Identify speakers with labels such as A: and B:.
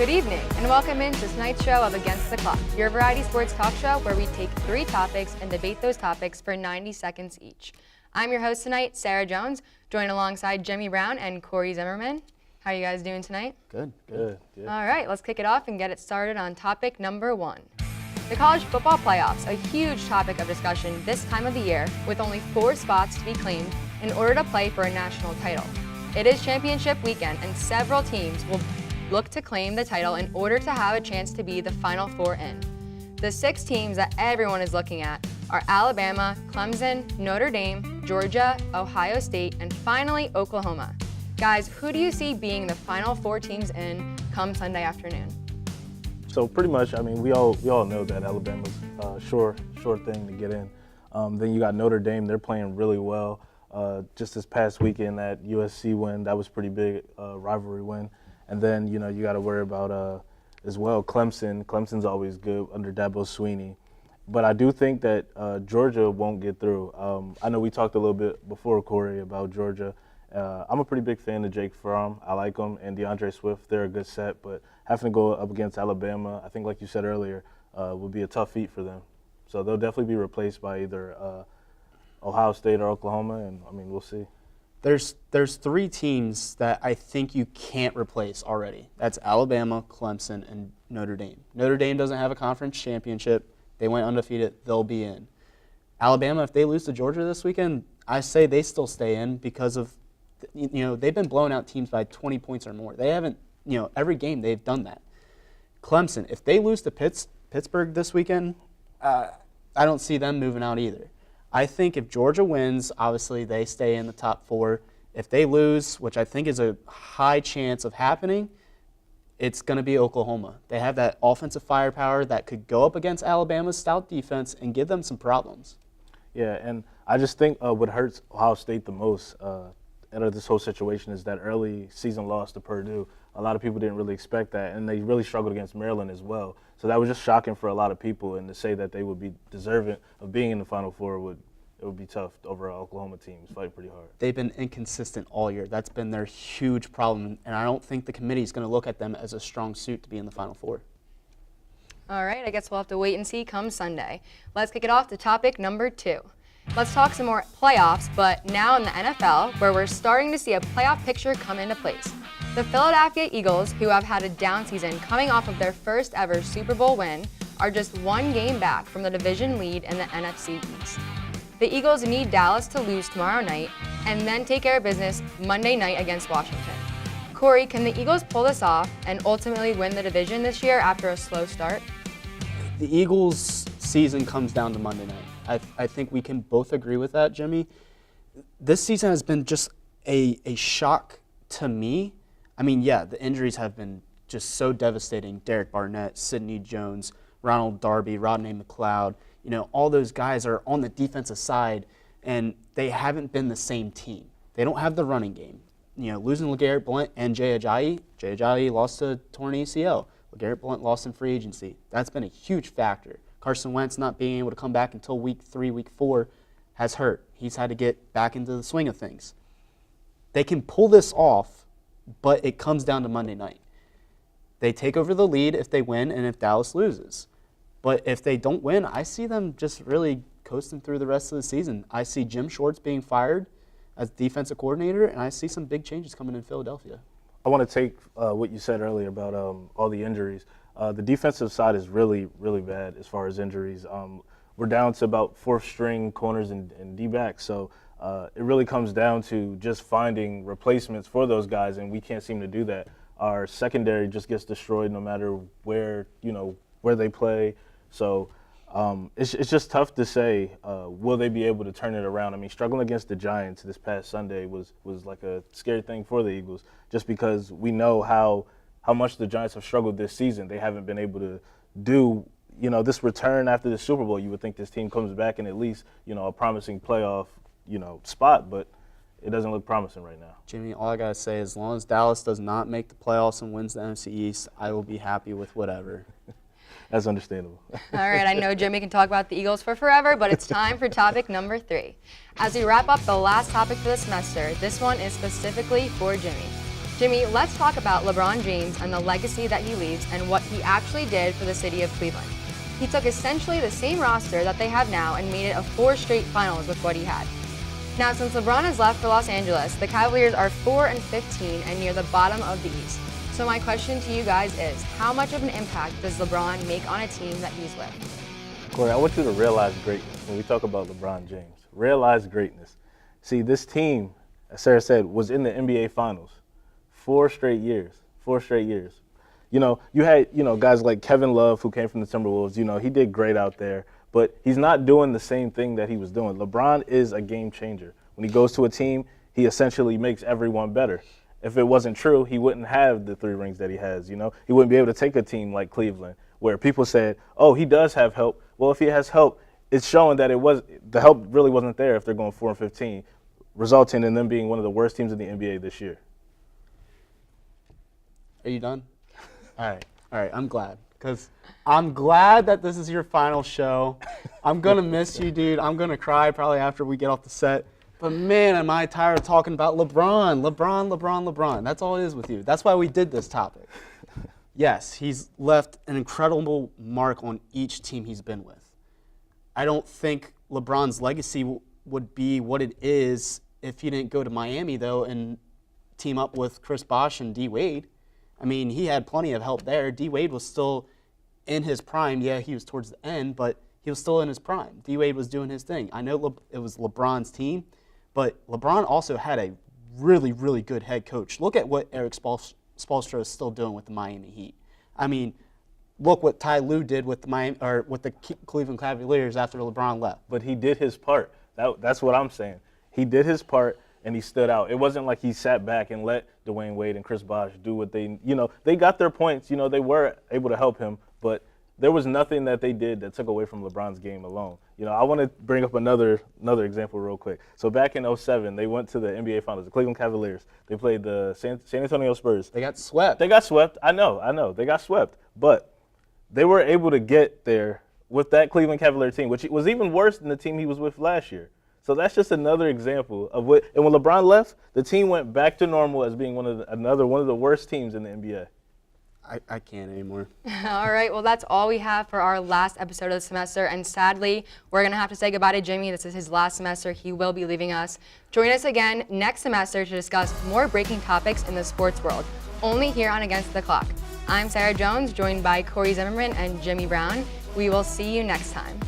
A: Good evening, and welcome into tonight's show of Against the Clock, your variety sports talk show where we take 3 topics and debate those topics for 90 seconds each. I'm your host tonight, Sarah Jones, joined alongside Jimmy Brown and Corey Zimmerman. How are you guys doing tonight?
B: Good.
A: All right, let's kick it off and get it started on topic number 1. The college football playoffs, a huge topic of discussion this time of the year, with only 4 spots to be claimed in order to play for a national title. It is championship weekend, and several teams will look to claim the title in order to have a chance to be the Final Four in. The 6 teams that everyone is looking at are Alabama, Clemson, Notre Dame, Georgia, Ohio State, and finally Oklahoma. Guys, who do you see being the Final 4 teams in come Sunday afternoon?
B: So pretty much, I mean, we all know that Alabama's a sure thing to get in. Then you got Notre Dame; they're playing really well. Just this past weekend, that USC win, that was pretty big rivalry win. And then you got to worry about as well Clemson. Clemson's always good under Dabo Swinney, but I do think that Georgia won't get through. I know we talked a little bit before, Corey, about Georgia. I'm a pretty big fan of Jake Fromm. I like him, and DeAndre Swift. They're a good set, but having to go up against Alabama, I think, like you said earlier, would be a tough feat for them. So they'll definitely be replaced by either Ohio State or Oklahoma, and I mean, we'll see.
C: There's 3 teams that I think you can't replace already. That's Alabama, Clemson, and Notre Dame. Notre Dame doesn't have a conference championship. They went undefeated. They'll be in. Alabama, if they lose to Georgia this weekend, I say they still stay in because of, they've been blowing out teams by 20 points or more. They haven't, every game they've done that. Clemson, if they lose to Pittsburgh this weekend, I don't see them moving out either. I think if Georgia wins, obviously they stay in the top 4. If they lose, which I think is a high chance of happening, it's going to be Oklahoma. They have that offensive firepower that could go up against Alabama's stout defense and give them some problems.
B: Yeah, and I just think what hurts Ohio State the most out of this whole situation is that early season loss to Purdue. A lot of people didn't really expect that, and they really struggled against Maryland as well. So that was just shocking for a lot of people, and to say that they would be deserving of being in the Final Four would be tough over an Oklahoma team. It's fighting pretty hard.
C: They've been inconsistent all year. That's been their huge problem, and I don't think the committee is going to look at them as a strong suit to be in the Final Four.
A: All right, I guess we'll have to wait and see come Sunday. Let's kick it off to topic number 2. Let's talk some more playoffs, but now in the NFL, where we're starting to see a playoff picture come into place. The Philadelphia Eagles, who have had a down season coming off of their first ever Super Bowl win, are just 1 game back from the division lead in the NFC East. The Eagles need Dallas to lose tomorrow night and then take care of business Monday night against Washington. Corey, can the Eagles pull this off and ultimately win the division this year after a slow start?
C: The Eagles' season comes down to Monday night. I think we can both agree with that, Jimmy. This season has been just a shock to me. I mean, yeah, the injuries have been just so devastating. Derek Barnett, Sidney Jones, Ronald Darby, Rodney McLeod, all those guys are on the defensive side, and they haven't been the same team. They don't have the running game. Losing LeGarrette Blount and Jay Ajayi lost to torn ACL. LeGarrette Blount lost in free agency. That's been a huge factor. Carson Wentz not being able to come back until week 3, week 4 has hurt. He's had to get back into the swing of things. They can pull this off, but it comes down to Monday night. They take over the lead if they win and if Dallas loses. But if they don't win, I see them just really coasting through the rest of the season. I see Jim Schwartz being fired as defensive coordinator, and I see some big changes coming in Philadelphia.
B: I want to take what you said earlier about all the injuries. The defensive side is really, really bad as far as injuries. We're down to about 4th-string corners and D-backs, so it really comes down to just finding replacements for those guys, and we can't seem to do that. Our secondary just gets destroyed no matter where they play. So it's just tough to say, will they be able to turn it around? I mean, struggling against the Giants this past Sunday was like a scary thing for the Eagles, just because we know how much the Giants have struggled this season. They haven't been able to do, this return after the Super Bowl. You would think this team comes back in at least, a promising playoff, spot, but it doesn't look promising right now.
C: Jimmy, all I got to say, as long as Dallas does not make the playoffs and wins the NFC East, I will be happy with whatever.
B: That's understandable.
A: All right, I know Jimmy can talk about the Eagles for forever, but it's time for topic number 3. As we wrap up the last topic for the semester, this one is specifically for Jimmy. Jimmy, let's talk about LeBron James and the legacy that he leaves and what he actually did for the city of Cleveland. He took essentially the same roster that they have now and made it a 4 straight finals with what he had. Now, since LeBron has left for Los Angeles, the Cavaliers are 4-15 and near the bottom of the East. So my question to you guys is, how much of an impact does LeBron make on a team that he's with?
B: Corey, I want you to realize greatness when we talk about LeBron James. Realize greatness. See, this team, as Sarah said, was in the NBA Finals 4 straight years. 4 straight years. You had, guys like Kevin Love, who came from the Timberwolves. He did great out there, but he's not doing the same thing that he was doing. LeBron is a game changer. When he goes to a team, he essentially makes everyone better. If it wasn't true, he wouldn't have the 3 rings that he has. He wouldn't be able to take a team like Cleveland, where people said, "Oh, he does have help." Well, if he has help, it's showing that the help really wasn't there if they're going 4-15, resulting in them being one of the worst teams in the NBA this year.
C: Are you done? All right, I'm glad. Because I'm glad that this is your final show. I'm going to miss you, dude. I'm going to cry probably after we get off the set. But man, am I tired of talking about LeBron. That's all it is with you. That's why we did this topic. Yes, he's left an incredible mark on each team he's been with. I don't think LeBron's legacy would be what it is if he didn't go to Miami, though, and team up with Chris Bosh and D. Wade. I mean, he had plenty of help there. D. Wade was still in his prime. Yeah, he was towards the end, but he was still in his prime. D. Wade was doing his thing. I know it was LeBron's team, but LeBron also had a really, really good head coach. Look at what Eric Spoelstra is still doing with the Miami Heat. I mean, look what Ty Lue did with the Cleveland Cavaliers after LeBron left.
B: But he did his part. That's what I'm saying. He did his part, and he stood out. It wasn't like he sat back and let Dwayne Wade and Chris Bosh do what they got their points. They were able to help him, but there was nothing that they did that took away from LeBron's game alone. I want to bring up another example real quick. So back in 2007, they went to the NBA Finals, the Cleveland Cavaliers. They played the San Antonio Spurs.
C: They got swept.
B: I know. They got swept. But they were able to get there with that Cleveland Cavalier team, which was even worse than the team he was with last year. So that's just another example of what. And when LeBron left, the team went back to normal as being one of the worst teams in the NBA.
C: I can't anymore.
A: All right, well, that's all we have for our last episode of the semester. And sadly, we're going to have to say goodbye to Jimmy. This is his last semester. He will be leaving us. Join us again next semester to discuss more breaking topics in the sports world, only here on Against the Clock. I'm Sarah Jones, joined by Corey Zimmerman and Jimmy Brown. We will see you next time.